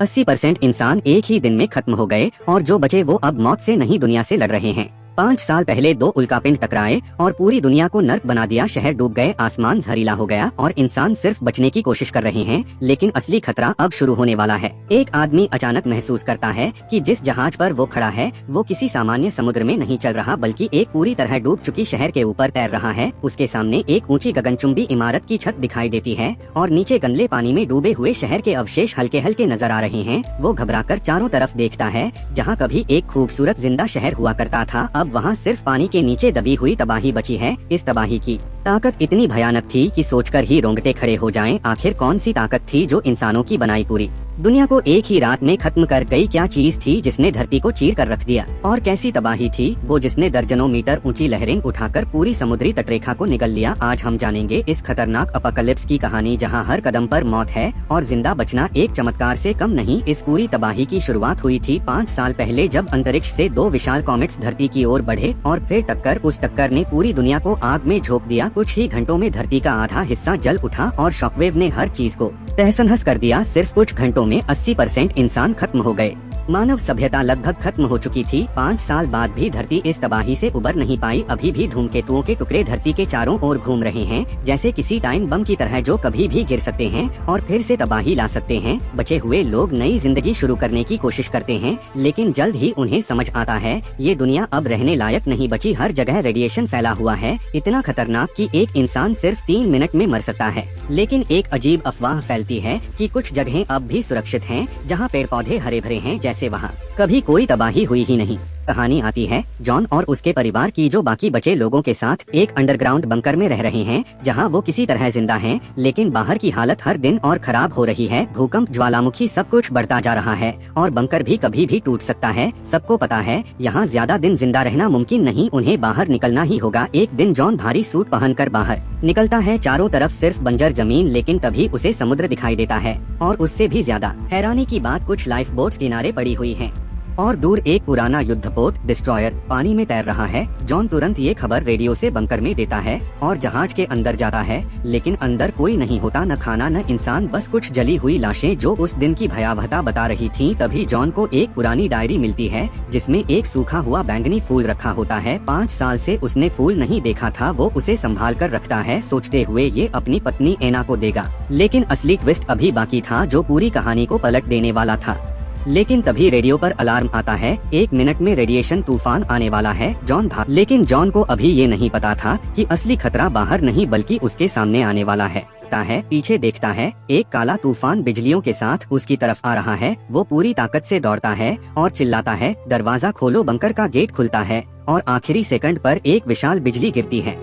80% इंसान एक ही दिन में खत्म हो गए और जो बचे वो अब मौत से नहीं दुनिया से लड़ रहे हैं। 5 साल पहले 2 उल्कापिंड टकराए और पूरी दुनिया को नर्क बना दिया। शहर डूब गए, आसमान जहरीला हो गया और इंसान सिर्फ बचने की कोशिश कर रहे हैं, लेकिन असली खतरा अब शुरू होने वाला है। एक आदमी अचानक महसूस करता है कि जिस जहाज पर वो खड़ा है वो किसी सामान्य समुद्र में नहीं चल रहा, बल्कि एक पूरी तरह डूब चुकी शहर के ऊपर तैर रहा है। उसके सामने एक ऊंची गगनचुंबी इमारत की छत दिखाई देती है और नीचे गंदले पानी में डूबे हुए शहर के अवशेष हल्के हल्के नजर आ रहे हैं। वो घबराकर चारों तरफ देखता है। जहाँ कभी एक खूबसूरत जिंदा शहर हुआ करता था, अब वहाँ सिर्फ पानी के नीचे दबी हुई तबाही बची है। इस तबाही की ताकत इतनी भयानक थी कि सोचकर ही रोंगटे खड़े हो जाएं। आखिर कौन सी ताकत थी जो इंसानों की बनाई पूरी दुनिया को एक ही रात में खत्म कर गई? क्या चीज थी जिसने धरती को चीर कर रख दिया? और कैसी तबाही थी वो जिसने दर्जनों मीटर ऊंची लहरें उठाकर पूरी समुद्री तटरेखा को निगल लिया? आज हम जानेंगे इस खतरनाक अपोकलिप्स की कहानी, जहां हर कदम पर मौत है और जिंदा बचना एक चमत्कार से कम नहीं। इस पूरी तबाही की शुरुआत हुई थी 5 साल पहले, जब अंतरिक्ष से 2 विशाल कॉमेट्स धरती की ओर बढ़े और फिर उस टक्कर ने पूरी दुनिया को आग में झोंक दिया। कुछ ही घंटों में धरती का आधा हिस्सा जल उठा और शॉकवेव ने हर चीज को तहस-नहस कर दिया। सिर्फ कुछ घंटों में 80% इंसान खत्म हो गए। मानव सभ्यता लगभग खत्म हो चुकी थी। 5 साल बाद भी धरती इस तबाही से उबर नहीं पाई। अभी भी धूमकेतुओं के टुकड़े धरती के चारों ओर घूम रहे हैं, जैसे किसी टाइम बम की तरह, जो कभी भी गिर सकते हैं और फिर से तबाही ला सकते हैं। बचे हुए लोग नई जिंदगी शुरू करने की कोशिश करते हैं, लेकिन जल्द ही उन्हें समझ आता है ये दुनिया अब रहने लायक नहीं बची। हर जगह रेडिएशन फैला हुआ है, इतना खतरनाक कि एक इंसान सिर्फ 3 मिनट में मर सकता है। लेकिन एक अजीब अफवाह फैलती है कि कुछ जगहें अब भी सुरक्षित हैं, जहां पेड़ पौधे हरे भरे हैं, जैसे वहां कभी कोई तबाही हुई ही नहीं। कहानी आती है जॉन और उसके परिवार की, जो बाकी बचे लोगों के साथ एक अंडरग्राउंड बंकर में रह रहे हैं, जहां वो किसी तरह जिंदा हैं, लेकिन बाहर की हालत हर दिन और खराब हो रही है। भूकंप, ज्वालामुखी, सब कुछ बढ़ता जा रहा है और बंकर भी कभी भी टूट सकता है। सबको पता है यहाँ ज्यादा दिन जिंदा रहना मुमकिन नहीं, उन्हें बाहर निकलना ही होगा। एक दिन जॉन भारी सूट पहनकर बाहर निकलता है। चारों तरफ सिर्फ बंजर जमीन, लेकिन तभी उसे समुद्र दिखाई देता है और उससे भी ज्यादा हैरानी की बात, कुछ लाइफ बोट्स किनारे पड़ी हुई हैं और दूर एक पुराना युद्धपोत डिस्ट्रॉयर पानी में तैर रहा है। जॉन तुरंत ये खबर रेडियो से बंकर में देता है और जहाज के अंदर जाता है, लेकिन अंदर कोई नहीं होता, न खाना न इंसान, बस कुछ जली हुई लाशें जो उस दिन की भयावहता बता रही थीं। तभी जॉन को एक पुरानी डायरी मिलती है जिसमें एक सूखा हुआ बैंगनी फूल रखा होता है। 5 साल से उसने फूल नहीं देखा था। वो उसे संभाल कर रखता है, सोचते हुए ये अपनी पत्नी एना को देगा। लेकिन असली ट्विस्ट अभी बाकी था, जो पूरी कहानी को पलट देने वाला था। लेकिन तभी रेडियो पर अलार्म आता है, 1 मिनट में रेडिएशन तूफान आने वाला है। जॉन भाग, लेकिन जॉन को अभी ये नहीं पता था कि असली खतरा बाहर नहीं बल्कि उसके सामने आने वाला है। पीछे देखता है, एक काला तूफान बिजलियों के साथ उसकी तरफ आ रहा है। वो पूरी ताकत से दौड़ता है और चिल्लाता है, दरवाजा खोलो। बंकर का गेट खुलता है और आखिरी सेकंड पर एक विशाल बिजली गिरती है।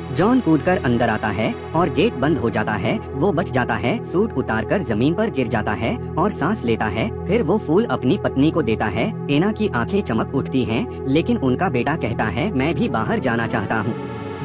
जॉन कूदकर अंदर आता है और गेट बंद हो जाता है। वो बच जाता है, सूट उतारकर जमीन पर गिर जाता है और सांस लेता है। फिर वो फूल अपनी पत्नी को देता है। एना की आंखें चमक उठती हैं, लेकिन उनका बेटा कहता है, मैं भी बाहर जाना चाहता हूँ।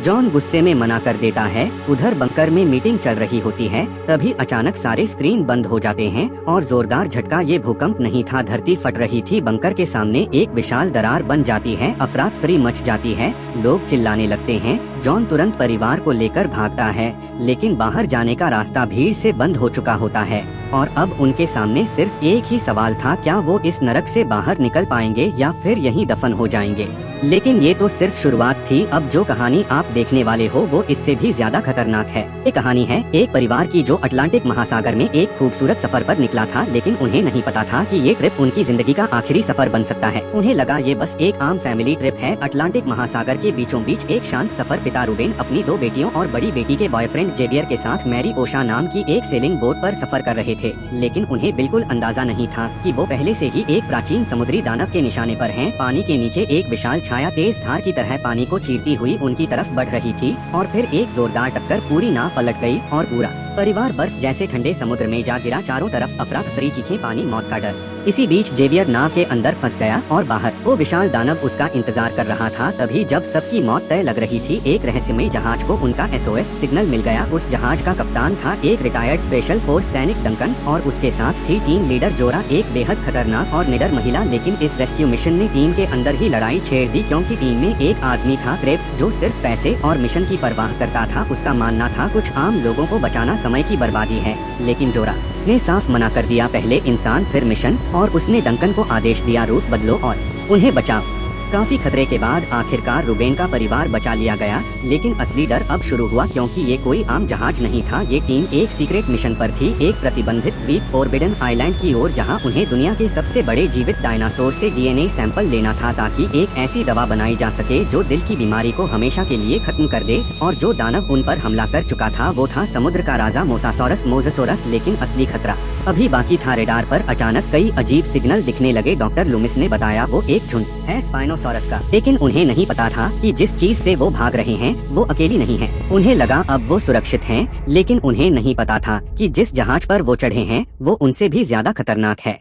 जॉन गुस्से में मना कर देता है। उधर बंकर में मीटिंग चल रही होती है, तभी अचानक सारे स्क्रीन बंद हो जाते हैं और जोरदार झटका, ये भूकंप नहीं था, धरती फट रही थी। बंकर के सामने एक विशाल दरार बन जाती है, अफरा तफरी मच जाती है, लोग चिल्लाने लगते हैं। जॉन तुरंत परिवार को लेकर भागता है, लेकिन बाहर जाने का रास्ता भीड़ से बंद हो चुका होता है और अब उनके सामने सिर्फ एक ही सवाल था, क्या वो इस नरक से बाहर निकल पाएंगे या फिर यहीं दफन हो जाएंगे? लेकिन ये तो सिर्फ शुरुआत थी। अब जो कहानी आप देखने वाले हो वो इससे भी ज्यादा खतरनाक है। ये कहानी है एक परिवार की जो अटलांटिक महासागर में एक खूबसूरत सफर पर निकला था, लेकिन उन्हें नहीं पता था कि ये ट्रिप उनकी जिंदगी का आखिरी सफर बन सकता है। उन्हें लगा ये बस एक आम फैमिली ट्रिप है। अटलांटिक महासागर के बीचों बीच एक शांत सफर। पिता रूबेन अपनी 2 बेटियों और बड़ी बेटी के बॉयफ्रेंड जेवियर के साथ मैरी ओशा नाम की एक सेलिंग बोट पर सफर कर रहे थे, लेकिन उन्हें बिल्कुल अंदाजा नहीं था कि वो पहले से ही एक प्राचीन समुद्री दानव के निशाने पर हैं। पानी के नीचे एक विशाल छाया तेज धार की तरह पानी को चीरती हुई उनकी तरफ बढ़ रही थी और फिर एक जोरदार टक्कर, पूरी नाव पलट गई और पूरा परिवार बर्फ जैसे ठंडे समुद्र में जा गिरा। चारों तरफ अफरा तफरी, चीखें, पानी, मौत का डर। इसी बीच जेवियर नाव के अंदर फंस गया और बाहर वो विशाल दानव उसका इंतजार कर रहा था। तभी जब सबकी मौत तय लग रही थी, एक रहस्यमय जहाज को उनका SOS सिग्नल मिल गया। उस जहाज का कप्तान था एक रिटायर्ड स्पेशल फोर्स सैनिक डंकन और उसके साथ थी टीम लीडर जोरा, एक बेहद खतरनाक और निडर महिला। लेकिन इस रेस्क्यू मिशन ने टीम के अंदर ही लड़ाई छेड़ दी, क्योंकि टीम में एक आदमी था, क्रेप्स, जो सिर्फ पैसे और मिशन की परवाह करता था। उसका मानना था कुछ आम लोगों को बचाना समय की बर्बादी है, लेकिन जोरा ने साफ मना कर दिया, पहले इंसान फिर मिशन, और उसने डंकन को आदेश दिया रूट बदलो और उन्हें बचाओ। काफी खतरे के बाद आखिरकार रुबेन का परिवार बचा लिया गया, लेकिन असली डर अब शुरू हुआ क्योंकि ये कोई आम जहाज नहीं था। ये टीम एक सीक्रेट मिशन पर थी, एक प्रतिबंधित द्वीप फोरबिडन आइलैंड की ओर, जहां उन्हें दुनिया के सबसे बड़े जीवित डायनासोर से डीएनए सैंपल लेना था ताकि एक ऐसी दवा बनाई जा सके जो दिल की बीमारी को हमेशा के लिए खत्म कर दे। और जो दानव उन पर हमला कर चुका था वो था समुद्र का राजा मोसासोरस मोजेसोरस। लेकिन असली खतरा अभी बाकी था। रेडार पर अचानक कई अजीब सिग्नल दिखने लगे। डॉक्टर लूमिस ने बताया वो एक झुंड है स्पाइनोसॉरस का, लेकिन उन्हें नहीं पता था कि जिस चीज से वो भाग रहे हैं वो अकेली नहीं है। उन्हें लगा अब वो सुरक्षित हैं, लेकिन उन्हें नहीं पता था कि जिस जहाज पर वो चढ़े हैं वो उनसे भी ज्यादा खतरनाक है।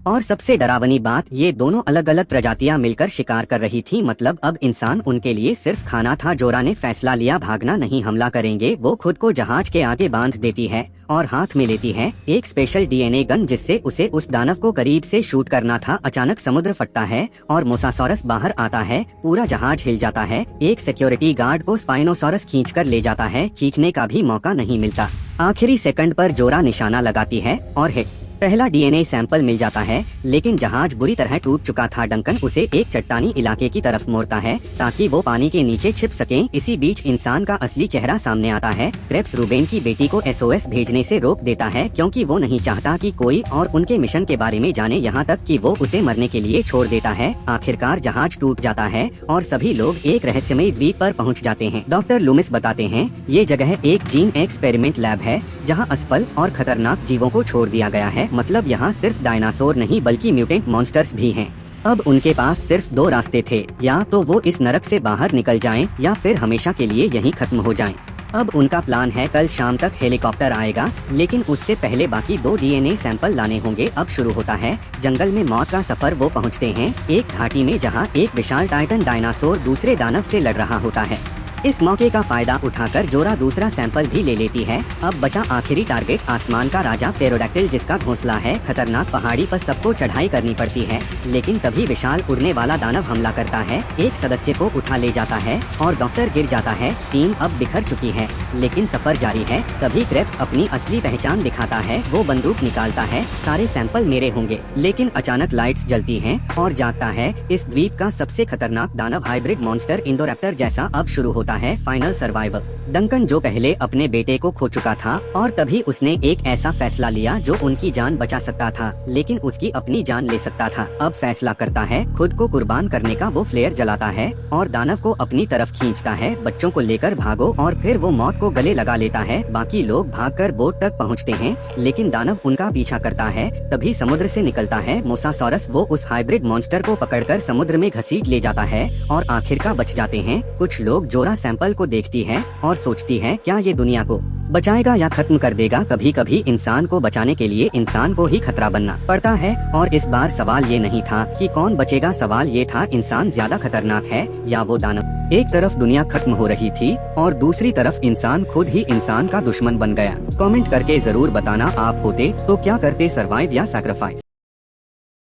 और सबसे डरावनी बात, ये दोनों अलग अलग प्रजातियां मिलकर शिकार कर रही थी। मतलब अब इंसान उनके लिए सिर्फ खाना था। जोरा ने फैसला लिया, भागना नहीं, हमला करेंगे। वो खुद को जहाज के आगे बांध देती है और हाथ में लेती है एक स्पेशल डीएनए गन जिससे उसे उस दानव को करीब से शूट करना था। अचानक समुद्र फटता है और मोसासोरस बाहर आता है। पूरा जहाज हिल जाता है। एक सिक्योरिटी गार्ड को स्पाइनोसॉरस खींचकर ले जाता है। चीखने का भी मौका नहीं मिलता। आखिरी सेकंड पर जोरा निशाना लगाती है और हिट। पहला डीएनए सैंपल मिल जाता है, लेकिन जहाज बुरी तरह टूट चुका था। डंकन उसे एक चट्टानी इलाके की तरफ मोड़ता है ताकि वो पानी के नीचे छिप सकें। इसी बीच इंसान का असली चेहरा सामने आता है। क्रेप्स रुबेन की बेटी को एसओएस भेजने से रोक देता है क्योंकि वो नहीं चाहता कि कोई और उनके मिशन के बारे में जाने, यहाँ तक कि वो उसे मरने के लिए छोड़ देता है। आखिरकार जहाज टूट जाता है और सभी लोग एक रहस्यमयी द्वीप पर पहुँच जाते हैं। डॉक्टर लूमिस बताते हैं ये जगह एक जीन एक्सपेरिमेंट लैब है जहाँ असफल और खतरनाक जीवों को छोड़ दिया गया है। मतलब यहाँ सिर्फ डायनासोर नहीं बल्कि म्यूटेंट मॉन्स्टर्स भी हैं। अब उनके पास सिर्फ दो रास्ते थे, या तो वो इस नरक से बाहर निकल जाएं या फिर हमेशा के लिए यहीं खत्म हो जाएं। अब उनका प्लान है कल शाम तक हेलीकॉप्टर आएगा, लेकिन उससे पहले बाकी 2 डीएनए सैंपल लाने होंगे। अब शुरू होता है जंगल में मौत का सफर। वो पहुँचते हैं एक घाटी में जहाँ एक विशाल टाइटन डायनासोर दूसरे दानव से लड़ रहा होता है। इस मौके का फायदा उठाकर जोरा दूसरा सैंपल भी ले लेती है। अब बचा आखिरी टारगेट, आसमान का राजा पेरोडैक्टिल जिसका घोंसला है। खतरनाक पहाड़ी पर सबको चढ़ाई करनी पड़ती है, लेकिन तभी विशाल उड़ने वाला दानव हमला करता है, एक सदस्य को उठा ले जाता है और डॉक्टर गिर जाता है। टीम अब बिखर चुकी है, लेकिन सफर जारी है। तभी क्रेप्स अपनी असली पहचान दिखाता है। वो बंदूक निकालता है, सारे सैंपल मेरे होंगे। लेकिन अचानक लाइट्स जलती हैं और जागता है इस द्वीप का सबसे खतरनाक दानव, हाइब्रिड मॉन्स्टर इंडोरैप्टर जैसा। अब शुरू होता है फाइनल सर्वाइवल। डंकन जो पहले अपने बेटे को खो चुका था और तभी उसने एक ऐसा फैसला लिया जो उनकी जान बचा सकता था, लेकिन उसकी अपनी जान ले सकता था। अब फैसला करता है खुद को कुर्बान करने का। वो फ्लेयर जलाता है और दानव को अपनी तरफ खींचता है। बच्चों को लेकर भागो, और फिर वो मौत को गले लगा लेता है। बाकी लोग भागकर बोट तक पहुंचते हैं, लेकिन दानव उनका पीछा करता है। तभी समुद्र से निकलता है मोसासोरस। वो उस हाइब्रिड मॉन्स्टर को पकड़कर समुद्र में घसीट ले जाता है और आखिरकार बच जाते हैं। कुछ लोग जोरा सैंपल को देखती है और सोचती है क्या ये दुनिया को बचाएगा या खत्म कर देगा। कभी कभी इंसान को बचाने के लिए इंसान को ही खतरा बनना पड़ता है। और इस बार सवाल ये नहीं था कि कौन बचेगा, सवाल ये था इंसान ज्यादा खतरनाक है या वो दानव। एक तरफ दुनिया खत्म हो रही थी और दूसरी तरफ इंसान खुद ही इंसान का दुश्मन बन गया। कमेंट करके जरूर बताना आप होते तो क्या करते, सर्वाइव या सैक्रिफाइस।